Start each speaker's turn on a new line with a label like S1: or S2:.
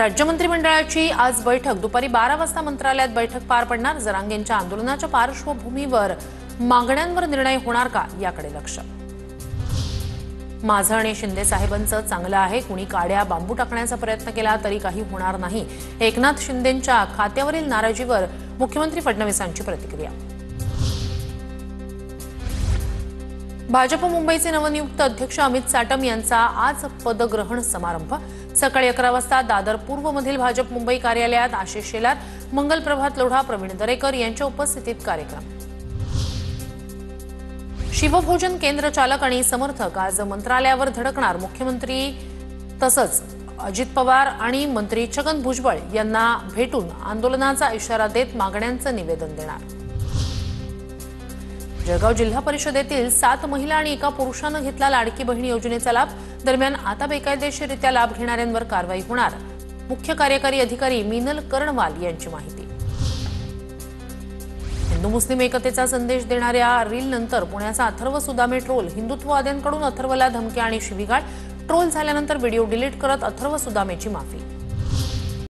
S1: राज्य मंत्रिमंडळाची आज बैठक दुपारी 12 वाजता मंत्रालयात बैठक पार पडणार। जरांगेंच्या आंदोलनाच्या पार्श्वभूमीवर मागण्यांवर निर्णय होणार का याकडे लक्ष। माझं आणि शिंदे साहेबांचं चांगलं आहे, कुणी काड्या बांबू टाकण्याचा प्रयत्न केला तरी काही होणार नाही। एकनाथ शिंदेंच्या खात्यावरील नाराजीवर मुख्यमंत्री फडणवीसांची प्रतिक्रिया। भाजप मुंबईचे नवनियुक्त अध्यक्ष अमित साटम यांचा आज पदग्रहण समारंभ। सकाळी 11 वाजता दादर पूर्वमधील भाजप मुंबई कार्यालयात आशिष शेलार, मंगल प्रभात लोढा, प्रवीण दरेकर यांच्या उपस्थितीत कार्यक्रम। शिवभोजन केंद्र चालक आणि समर्थक आज मंत्रालयावर धडकणार। मुख्यमंत्री तसंच अजित पवार आणि मंत्री छगन भुजबळ यांना भेटून आंदोलनाचा इशारा देत मागण्यांचं निवेदन देणार। जळगाव जिल्हा परिषदेतील 7 महिला आणि 1 पुरुषानं घेतला लाडकी बहीण योजनेचा लाभ। दरम्यान आता बेकायदेशीररित्या लाभ घेणाऱ्यांवर कारवाई होणार। मुख्य कार्यकारी अधिकारी मिनल कर्णवाल यांची माहिती। हिंदू मुस्लिम एकतेचा संदेश देणाऱ्या रीलनंतर पुण्याचा अथर्व सुदामे ट्रोल। हिंदुत्ववाद्यांकडून अथर्वला धमक्या आणि शिवीगाळ। ट्रोल झाल्यानंतर व्हिडिओ डिलीट करत अथर्व सुदामेची माफी।